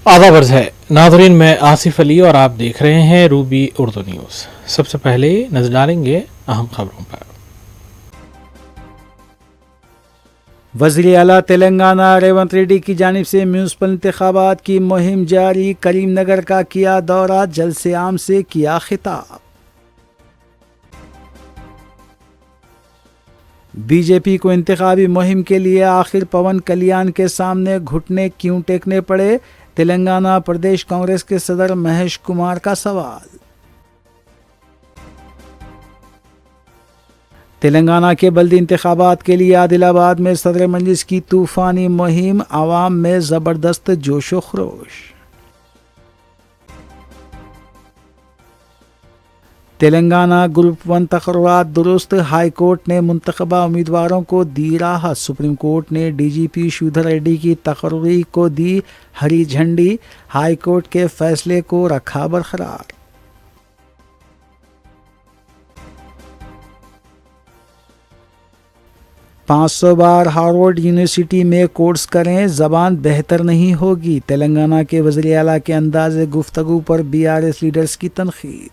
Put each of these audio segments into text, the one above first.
آداب عرض ہے ناظرین، میں آصف علی اور آپ دیکھ رہے ہیں روبی اردو نیوز۔ سب سے پہلے نظر ڈالیں گے اہم خبروں پر۔ وزیر اعلیٰ تلنگانہ ریونت ریڈی کی جانب سے میونسپل انتخابات کی مہم جاری، کریم نگر کا کیا دورہ، جلسے عام سے کیا خطاب۔ بی جے پی کو انتخابی مہم کے لیے آخر پون کلیان کے سامنے گھٹنے کیوں ٹیکنے پڑے؟ تلنگانہ پردیش کانگریس کے صدر مہیش کمار کا سوال۔ تلنگانہ کے بلدی انتخابات کے لیے عادل آباد میں صدر مجلس کی طوفانی مہم، عوام میں زبردست جوش و خروش۔ تلنگانہ گروپ 1 تقررات درست، ہائی کورٹ نے منتخبہ امیدواروں کو دی راحت، سپریم کورٹ نے ڈی جی پی شیودھر ریڈی کی تقرری کو دی ہری جھنڈی، ہائی کورٹ کے فیصلے کو رکھا برقرار۔ 500 بار ہارورڈ یونیورسٹی میں کورس کریں، زبان بہتر نہیں ہوگی، تلنگانہ کے وزیر اعلیٰ کے انداز گفتگو پر بی آر ایس لیڈرز کی تنقید۔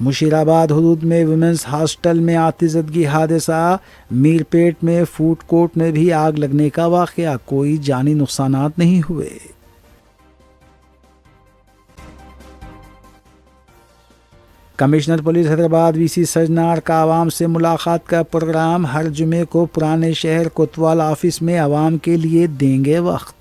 مشیرآباد حدود میں ویمنز ہاسٹل میں آتشزدگی حادثہ، میرپیٹ میں فوڈ کورٹ میں بھی آگ لگنے کا واقعہ، کوئی جانی نقصانات نہیں ہوئے۔ Commissioner police Hyderabad V C سجنار کا عوام سے ملاقات کا پروگرام، ہر جمعے کو پرانے شہر کوتوال آفس میں عوام کے لیے دیں گے وقت۔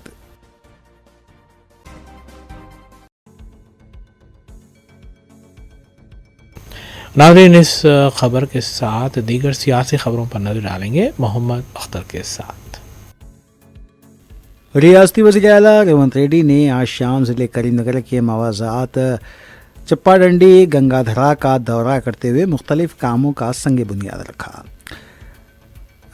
ناظرین، اس خبر کے ساتھ دیگر سیاسی خبروں پر نظر ڈالیں گے محمد اختر کے ساتھ۔ ریاستی وزیر اعلیٰ ریونت ریڈی نے آج شام ضلع کریم نگر کے مواضعات چپا ڈنڈی گنگادھرا کا دورہ کرتے ہوئے مختلف کاموں کا سنگ بنیاد رکھا۔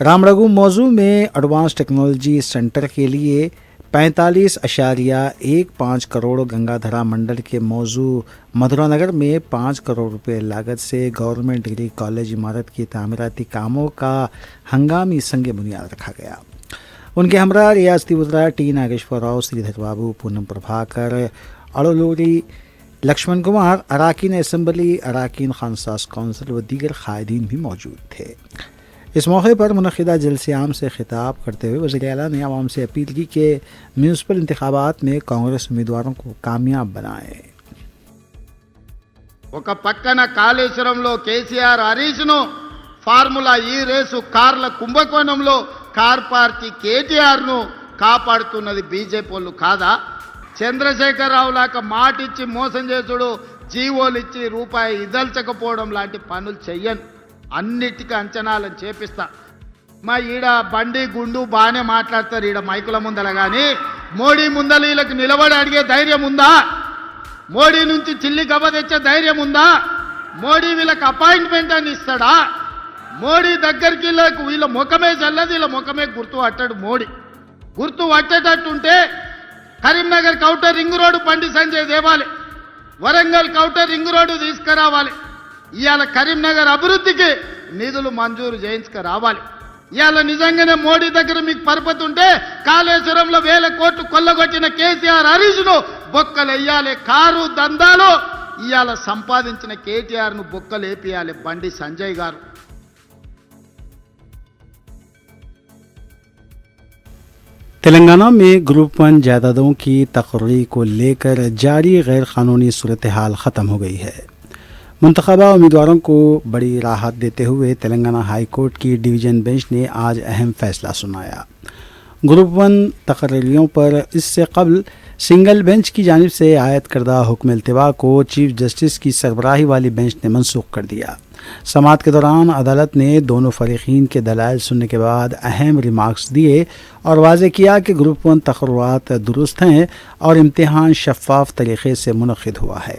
رام رگو موضوع میں ایڈوانس ٹیکنالوجی سینٹر کے لیے 45.15 کروڑ، گنگادھرا منڈل کے موضوع مدھورا نگر میں 5 کروڑ روپے لاگت سے گورنمنٹ ڈگری کالج عمارت کی تعمیراتی کاموں کا ہنگامی سنگ بنیاد رکھا گیا۔ ان کے ہمراہ ریاستی وزراء ٹی ناگیشور راؤ، سری دھر بابو، پونم پربھاکر، اڑلوری لکشمن کمار، اراکین اسمبلی، اراکین خانساز کونسل و دیگر قائدین بھی موجود تھے۔ اس موقع پر منعقدہ جلسے عام سے خطاب کرتے ہوئے وزیر اعلیٰ نے عوام سے اپیل کی کہ میونسپل انتخابات میں کانگریس امیدواروں کو کامیاب بنائیں۔ ఒక పక్కన కాళేశ్వరంలో కేసీఆర్ హరీష్ను, ఫార్ములా ఈ రేసు కార్ల కుంభకోణంలో కార్ పార్టీ కేటీఆర్ను కాపాడుతున్నది బీజేపీ వాళ్ళు కాదా? చంద్రశేఖరరావు లాగా మాటిచ్చి మోసం చేసుడు, జీవోలు ఇచ్చి రూపాయి ఇదల్చకపోవడం లాంటి పనులు చెయ్యను, అన్నిటికీ అంచనాలను చేపిస్తా। మా ఈడ బండి గుండు బాగానే మాట్లాడతారు ఈడ మైకుల ముందల, కానీ మోడీ ముందల వీళ్ళకి నిలబడి అడిగే ధైర్యం ఉందా? మోడీ నుంచి చిల్లి గబ తెచ్చే ధైర్యం ఉందా? మోడీ వీళ్ళకి అపాయింట్మెంట్ అని ఇస్తాడా? మోడీ దగ్గరికి వీళ్ళ ముఖమే చల్లదు, వీళ్ళ ముఖమే గుర్తు పట్టాడు మోడీ। గుర్తు పట్టేటట్టుంటే Karimnagar కౌటర్ ring road Bandi Sanjay దేవాలి, Warangal కౌటర్ ring road తీసుకురావాలి, ఇవాళ కరీంనగర్ అభివృద్ధికి నిధులు మంజూరు చేయించుకురావాలి। ఇవాళ నిజంగానే మోడీ దగ్గర మీకు పరపతి ఉంటే కాళేశ్వరంలో 1000 కోట్లు కొల్లగొట్టిన కేసీఆర్ హరీష్ను బొక్కలేయాలి, కారు దందాలు ఇవాళ సంపాదించిన కేటీఆర్ను బొక్కలేపియాలి బండి సంజయ్ గారు। تلنگانہ میں گروپ 1 جائیدادوں کی تقرری کو لے کر جاری غیر قانونی صورتحال ختم ہو گئی ہے۔ منتخبہ امیدواروں کو بڑی راحت دیتے ہوئے تلنگانہ ہائی کورٹ کی ڈویژن بینچ نے آج اہم فیصلہ سنایا۔ گروپ 1 تقرریوں پر اس سے قبل سنگل بینچ کی جانب سے عائد کردہ حکم التوا کو چیف جسٹس کی سربراہی والی بینچ نے منسوخ کر دیا۔ سماعت کے دوران عدالت نے دونوں فریقین کے دلائل سننے کے بعد اہم ریمارکس دیے اور واضح کیا کہ گروپ 1 تقررات درست ہیں اور امتحان شفاف طریقے سے منعقد ہوا ہے۔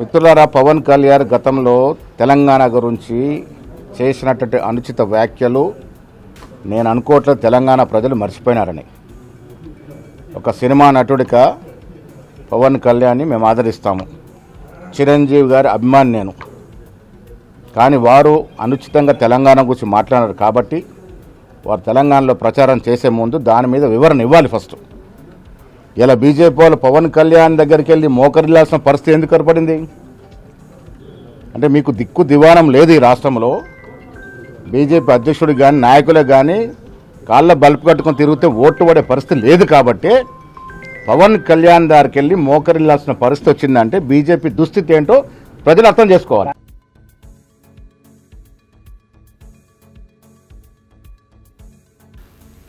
మిత్రులారా, పవన్ కళ్యాణ్ గతంలో తెలంగాణ గురించి చేసినటువంటి అనుచిత వ్యాఖ్యలు నేను అనుకోవట్లేదు తెలంగాణ ప్రజలు మర్చిపోయినారని. ఒక సినిమా నటుడిగా పవన్ కళ్యాణ్ని మేము ఆదరిస్తాము. చిరంజీవి గారి అభిమాని నేను. కానీ వారు అనుచితంగా తెలంగాణ గురించి మాట్లాడారు కాబట్టి వారు తెలంగాణలో ప్రచారం చేసే ముందు దాని మీద వివరణ ఇవ్వాలి ఫస్ట్. ఇలా బీజేపీ వాళ్ళు పవన్ కళ్యాణ్ దగ్గరికి వెళ్ళి మోకరిల్లాల్సిన పరిస్థితి ఎందుకు ఏర్పడింది అంటే మీకు దిక్కు దివాణం లేదు ఈ రాష్ట్రంలో. బీజేపీ అధ్యక్షుడు కానీ నాయకులే కానీ కాళ్ళ బల్బు కట్టుకొని తిరిగితే ఓట్లు పడే పరిస్థితి లేదు కాబట్టి పవన్ కళ్యాణ్ దగ్గరికి వెళ్ళి మోకరిల్లాల్సిన పరిస్థితి వచ్చిందంటే బీజేపీ దుస్థితి ఏంటో ప్రజలు అర్థం చేసుకోవాలి.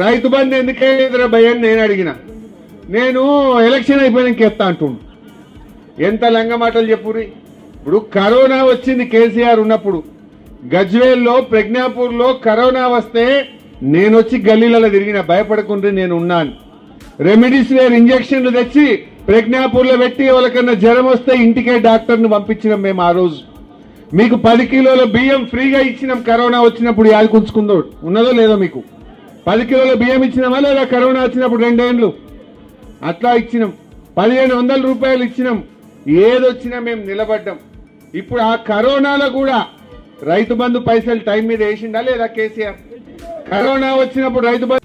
రైతు బంధు ఎందుకైనా భయాన్ని నేను అడిగిన, నేను ఎలక్షన్ అయిపోయినాక ఎత్తా అంటుండు. ఎంత లంగ మాటలు చెప్పురి. ఇప్పుడు కరోనా వచ్చింది కేసీఆర్ ఉన్నప్పుడు, గజ్వేల్లో ప్రజ్ఞాపూర్లో కరోనా వస్తే నేను వచ్చి గల్లీలలో తిరిగిన, భయపడకుండా నేను ఉన్నాను. రెమిడిసివిర్ ఇంజక్షన్లు తెచ్చి ప్రజ్ఞాపూర్లో పెట్టి ఎవరికన్నా జ్వరం వస్తే ఇంటికే డాక్టర్ని పంపించినాం మేము. ఆ రోజు మీకు 10 కిలోల బియ్యం ఫ్రీగా ఇచ్చినాం. కరోనా వచ్చినప్పుడు యాది కుంచుకుందో ఉన్నదో లేదో, మీకు 10 కిలోల బియ్యం ఇచ్చినామా లేదా? కరోనా వచ్చినప్పుడు 2 ఏళ్ళు అట్లా ఇచ్చినాం. 1500 రూపాయలు ఇచ్చినాం. ఏదొచ్చినా మేము నిలబడ్డాం. ఇప్పుడు ఆ కరోనాలో కూడా రైతు బంధు పైసలు టైం మీద వేసిండా లేదా కేసీఆర్? కరోనా వచ్చినప్పుడు రైతు బంధు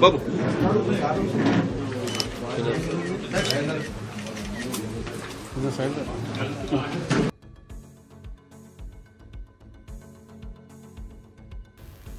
బాబు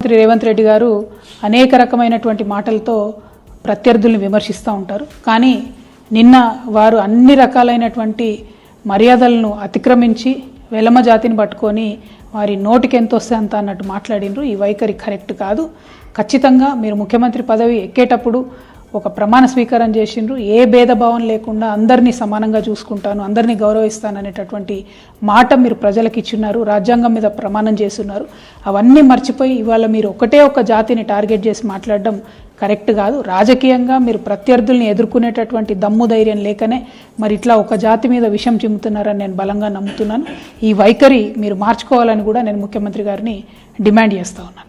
రేవంత్ రెడ్డి గారు అనేక రకమైనటువంటి మాటలతో ప్రత్యర్థుల్ని విమర్శిస్తూ ఉంటారు. కానీ నిన్న వారు అన్ని రకాలైనటువంటి మర్యాదలను అతిక్రమించి వెలమ జాతిని పట్టుకొని వారి నోటికి ఎంత వస్తే అంత అన్నట్టు మాట్లాడినరు. ఈ వైఖరి కరెక్ట్ కాదు. ఖచ్చితంగా మీరు ముఖ్యమంత్రి పదవి ఎక్కేటప్పుడు ఒక ప్రమాణ స్వీకారం చేసిండ్రు. ఏ భేదభావం లేకుండా అందరినీ సమానంగా చూసుకుంటాను, అందరినీ గౌరవిస్తాను అనేటటువంటి మాట మీరు ప్రజలకు ఇచ్చున్నారు. రాజ్యాంగం మీద ప్రమాణం చేస్తున్నారు. అవన్నీ మర్చిపోయి ఇవాళ మీరు ఒకటే ఒక జాతిని టార్గెట్ చేసి మాట్లాడడం కరెక్ట్ కాదు. రాజకీయంగా మీరు ప్రత్యర్థుల్ని ఎదుర్కొనేటటువంటి దమ్ము ధైర్యం లేకనే మరి ఇట్లా ఒక జాతి మీద విషం చిమ్ముతున్నారని నేను బలంగా నమ్ముతున్నాను. ఈ వైఖరి మీరు మార్చుకోవాలని కూడా నేను ముఖ్యమంత్రి గారిని డిమాండ్ చేస్తా ఉన్నాను.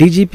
DGP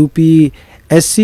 UPSC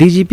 DGP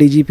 DGP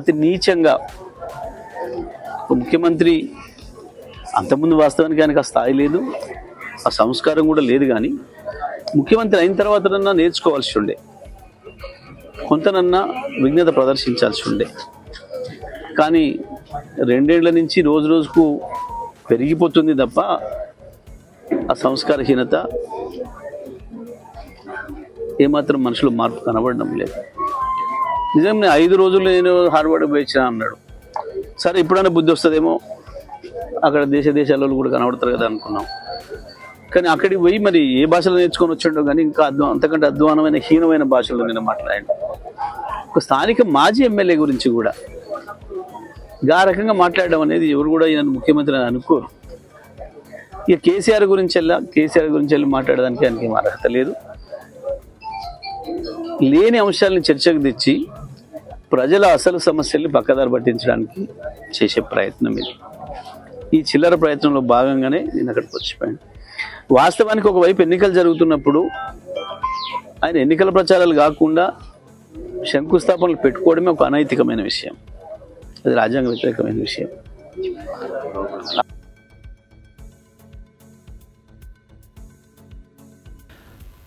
అతి నీచంగా ముఖ్యమంత్రి అంతకుముందు వాస్తవానికి ఆయనకు ఆ స్థాయి లేదు, ఆ సంస్కారం కూడా లేదు. కానీ ముఖ్యమంత్రి అయిన తర్వాతనన్నా నేర్చుకోవాల్సి ఉండే, కొంతనన్నా విఘ్నత ప్రదర్శించాల్సి ఉండే. కానీ రెండేళ్ల నుంచి రోజు రోజుకు పెరిగిపోతుంది తప్ప ఆ సంస్కారహీనత ఏమాత్రం మనుషులు మార్పు కనబడడం లేదు. నిజంగా 5 రోజుల్లో నేను హార్వర్డ్ పోయించిన అన్నాడు. సరే ఇప్పుడైనా బుద్ధి వస్తుందేమో, అక్కడ దేశాలలో కూడా కనబడతారు కదా అనుకున్నాం. కానీ అక్కడికి పోయి మరి ఏ భాషలో నేర్చుకొని వచ్చాడో కానీ ఇంకా అంతకంటే అధ్వానమైన హీనమైన భాషలో నేను మాట్లాడాను. ఒక స్థానిక మాజీ ఎమ్మెల్యే గురించి కూడా ఆ రకంగా మాట్లాడడం అనేది ఎవరు కూడా ఈయన ముఖ్యమంత్రి అని అనుకోరు. ఇక కేసీఆర్ గురించి వెళ్ళి మాట్లాడడానికి ఆయనకి ఏం అర్హత లేదు. లేని అంశాలను చర్చకు తెచ్చి ప్రజల అసలు సమస్యల్ని పక్కదారి పట్టించడానికి చేసే ప్రయత్నం ఇది. ఈ చిల్లర ప్రయత్నంలో భాగంగానే నేను అక్కడికి వచ్చిపోయాను. వాస్తవానికి ఒకవైపు ఎన్నికలు జరుగుతున్నప్పుడు ఆయన ఎన్నికల ప్రచారాలు కాకుండా శంకుస్థాపనలు పెట్టుకోవడమే ఒక అనైతికమైన విషయం, అది రాజ్యాంగ వ్యతిరేకమైన విషయం.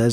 10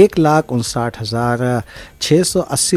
1,59,680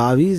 22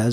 10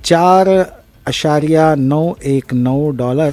$4.919,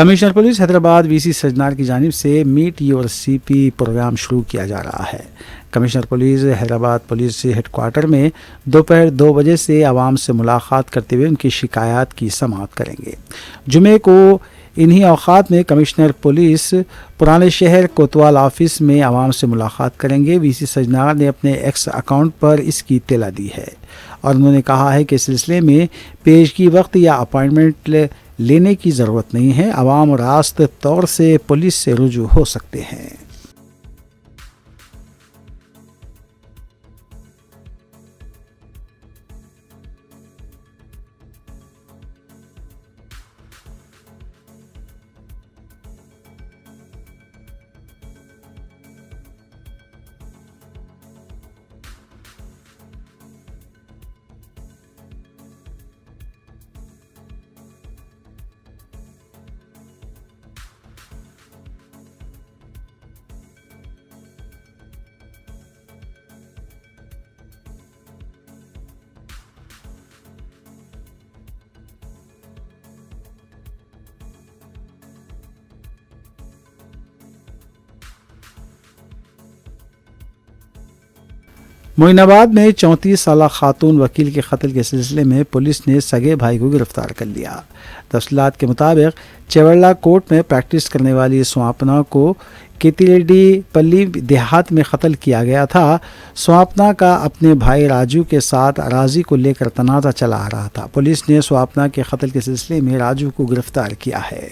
commissioner police Hyderabad V C Sajjanar کی جانب سے meet your C P program شروع کیا جا رہا ہے۔ Commissioner police Hyderabad police headquarter میں دوپہر 2 بجے سے عوام سے ملاقات کرتے ہوئے ان کی شکایات کی سماعت کریں گے۔ جمعے کو انہی اوقات میں کمشنر پولیس پرانے شہر کوتوال آفس میں عوام سے ملاقات کریں گے۔ وی سی سجنار نے اپنے ایکس اکاؤنٹ پر اس کی اطلاع دی ہے اور انہوں نے کہا ہے کہ اس سلسلے میں پیشگی وقت یا اپائنٹمنٹ لینے کی ضرورت نہیں ہے، عوام راست طور سے پولیس سے رجوع ہو سکتے ہیں۔ معین آباد میں 34 سالہ خاتون وکیل کے قتل کے سلسلے میں پولیس نے سگے بھائی کو گرفتار کر لیا۔ تفصیلات کے مطابق چیورلا کوٹ میں پریکٹس کرنے والی سواپنا کو کیتیریڈی پلی دیہات میں قتل کیا گیا تھا۔ سواپنا کا اپنے بھائی راجو کے ساتھ اراضی کو لے کر تنازع چلا آ رہا تھا۔ پولیس نے سواپنا کے قتل کے سلسلے میں راجو کو گرفتار کیا ہے۔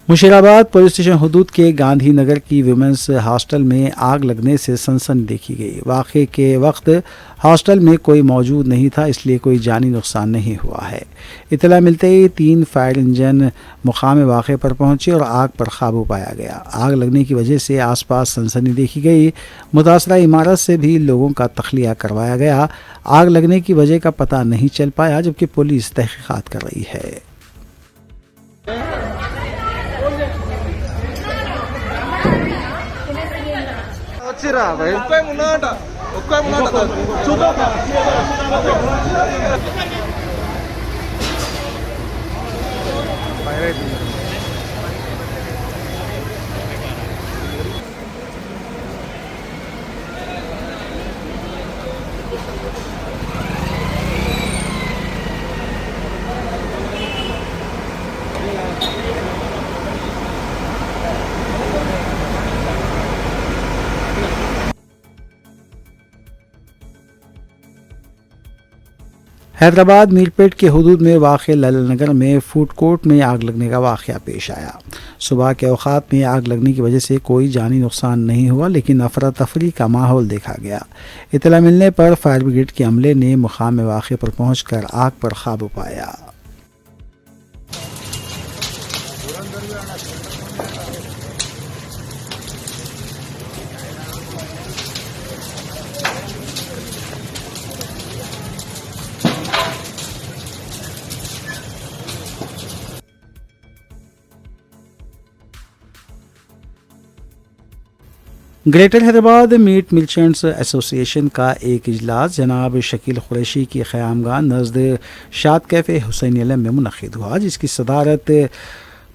مشیرآباد پولیس اسٹیشن حدود کے گاندھی نگر کی ویمنس ہاسٹل میں آگ لگنے سے سنسنی دیکھی گئی۔ واقعے کے وقت ہاسٹل میں کوئی موجود نہیں تھا، اس لیے کوئی جانی نقصان نہیں ہوا ہے۔ اطلاع ملتے ہی 3 فائر انجن مقام واقعے پر پہنچے اور آگ پر قابو پایا گیا۔ آگ لگنے کی وجہ سے آس پاس سنسنی دیکھی گئی۔ متاثرہ عمارت سے بھی لوگوں کا تخلیہ کروایا گیا۔ آگ لگنے کی وجہ کا پتہ نہیں چل پایا، جبکہ پولیس تحقیقات کر رہی ہے۔ حیدرآباد میرپیٹ کے حدود میں واقع للن نگر میں فوڈ کورٹ میں آگ لگنے کا واقعہ پیش آیا۔ صبح کے اوقات میں آگ لگنے کی وجہ سے کوئی جانی نقصان نہیں ہوا، لیکن افراتفری کا ماحول دیکھا گیا۔ اطلاع ملنے پر فائر بریگیڈ کے عملے نے مقام واقعے پر پہنچ کر آگ پر قابو پایا۔ گریٹر حیدرآباد میٹ مرچنٹس ایسوسی ایشن کا ایک اجلاس جناب شکیل قریشی کی قیامگاہ نزد شاد کیفے حسین علم میں منعقد ہوا، جس کی صدارت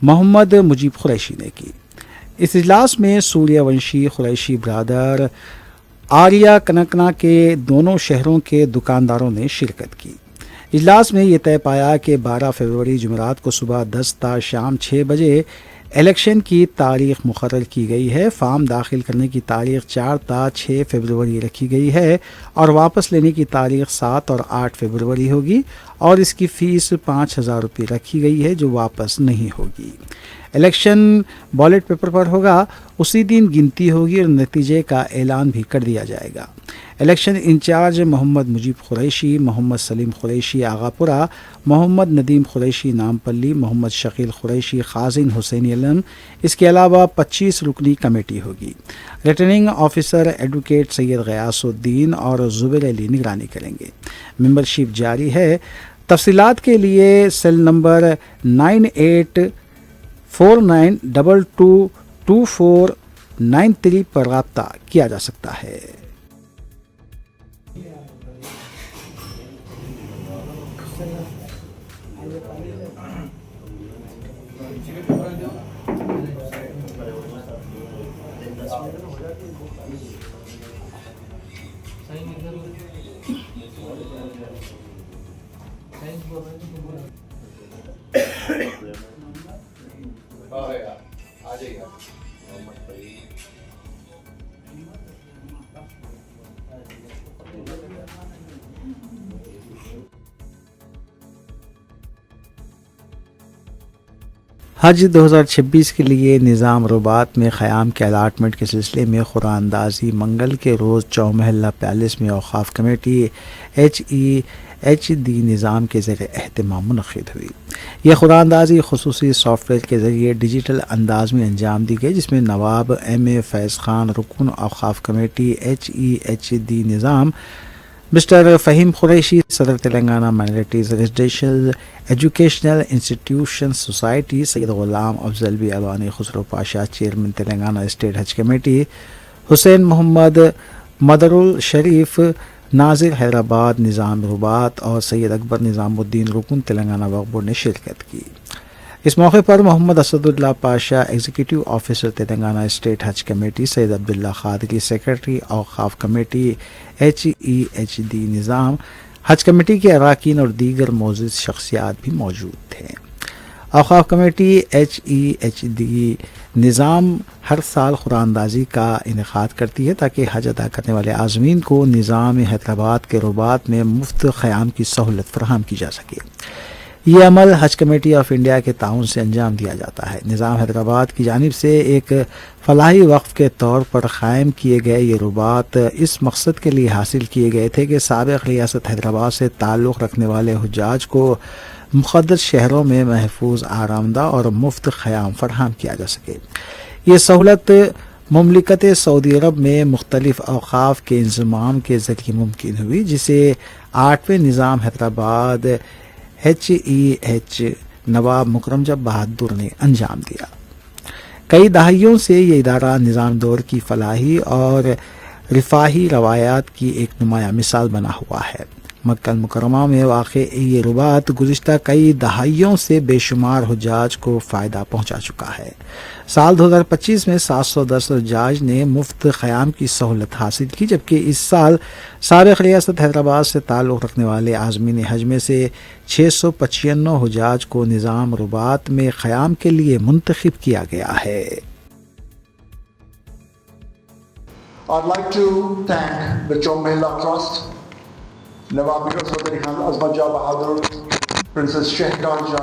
محمد مجیب قریشی نے کی۔ اس اجلاس میں سوریہ ونشی قریشی برادر آریہ کنکنا کے دونوں شہروں کے دکانداروں نے شرکت کی۔ اجلاس میں یہ طے پایا کہ 12 فروری جمعرات کو صبح 10 تا شام 6 بجے الیکشن کی تاریخ مقرر کی گئی ہے. فارم داخل کرنے کی تاریخ 4 تا 6 فروری رکھی گئی ہے اور واپس لینے کی تاریخ 7 اور 8 فروری ہوگی اور اس کی فیس 5,000 روپے رکھی گئی ہے جو واپس نہیں ہوگی. الیکشن بیلٹ پیپر پر ہوگا. اسی دن گنتی ہوگی اور نتیجے کا اعلان بھی کر دیا جائے گا. الیکشن انچارج محمد مجیب قریشی، محمد سلیم قریشی آغا پورہ، محمد ندیم قریشی نامپلی، محمد شکیل قریشی خازن حسین علم. اس کے علاوہ 25 رکنی کمیٹی ہوگی. ریٹرننگ آفیسر ایڈوکیٹ سید غیاث الدین اور زبیر علی نگرانی کریں گے. ممبرشپ جاری ہے. تفصیلات کے لیے سیل نمبر 9849222493 پر رابطہ کیا جا سکتا ہے. حج 2026 کے لیے نظام رباط میں قیام کے الاٹمنٹ کے سلسلے میں قرآن اندازی منگل کے روز چومحلہ پیلس میں اوقاف کمیٹی HEHD نظام کے زیر اہتمام منعقد ہوئی. یہ قرآن اندازی خصوصی سافٹ ویئر کے ذریعے ڈیجیٹل انداز میں انجام دی گئی، جس میں نواب MA فیض خان رکن اوقاف committee HEHD Nizam, mister Fahim Qureshi صدر Telangana minorities residential educational institution society, Syed Ghulam Afzal B Alwani Khusro Pasha chairman Telangana state Haj committee, Hussain Mohammed Mudrulsharif ناظر حیدرآباد نظام رباط اور سید اکبر نظام الدین رکن تلنگانہ وقف بورڈ نے شرکت کی. اس موقع پر Mohammed Asadullah Pasha executive officer Telangana state Haj committee, Syed Abdullah Qadri secretary اوقاف کمیٹی HEHD نظام، حج کمیٹی کے اراکین اور دیگر معزز شخصیات بھی موجود تھے. اوقاف کمیٹی HEHD نظام ہر سال قرآن اندازی کا انعقاد کرتی ہے تاکہ حج ادا کرنے والے عازمین کو نظام حیدرآباد کے رباط میں مفت قیام کی سہولت فراہم کی جا سکے. یہ عمل حج کمیٹی آف انڈیا کے تعاون سے انجام دیا جاتا ہے. نظام حیدرآباد کی جانب سے ایک فلاحی وقف کے طور پر قائم کیے گئے یہ رباط اس مقصد کے لیے حاصل کیے گئے تھے کہ سابق ریاست حیدرآباد سے تعلق رکھنے والے حجاج کو مقدس شہروں میں محفوظ، آرامدہ اور مفت قیام فراہم کیا جا سکے. یہ سہولت مملکت سعودی عرب میں مختلف اوقاف کے انضمام کے ذریعے ممکن ہوئی، جسے 8ویں نظام حیدرآباد HEH نواب مکرم جب بہادر نے انجام دیا. کئی دہائیوں سے یہ ادارہ نظام دور کی فلاحی اور رفاہی روایات کی ایک نمایاں مثال بنا ہوا ہے. مکہ المکرمہ میں واقع یہ رباط گزشتہ کئی دہائیوں سے بے شمار حجاج کو فائدہ پہنچا چکا ہے. سال 2025 میں 710 حجاج نے مفت قیام کی سہولت حاصل کی، جبکہ اس سال سابق ریاست حیدرآباد سے تعلق رکھنے والے عازمین حج میں سے 695 حجاج کو نظام رباط میں قیام کے لیے منتخب کیا گیا ہے. I'd like to thank the Chomehla Trust, Nawab Chaudhry Khan Azmat Jah Bahadur, Princess Shehgarja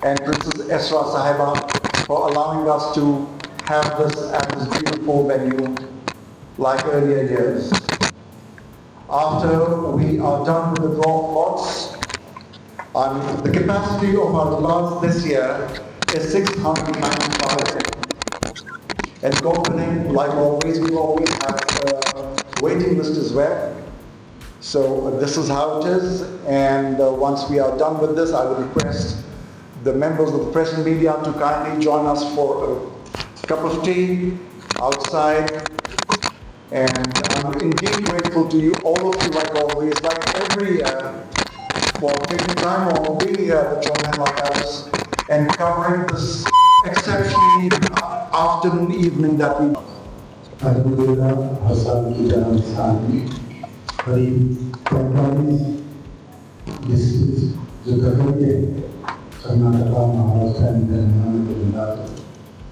and Princess Esra Sahiba for allowing us to have this at this beautiful venue like earlier years. After we are done with the draw lots, the capacity of our lots this year is 695. And opening, like always, we always have a waiting list as well. So this is how it is, and once we are done with this, I would request the members of the press and media to kindly join us for a cup of tea outside. And I'm indeed grateful to you, all of you, like always, like every year, for taking time on being here at the Chomehla Palace and covering this exceptionally afternoon evening that we. Alhamdulillah, Hassan ki janab sani, قریب 45 districts جو کہیں گے Karnataka, Maharashtra and Telangana کے ملا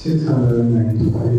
695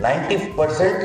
90%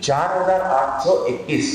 4821।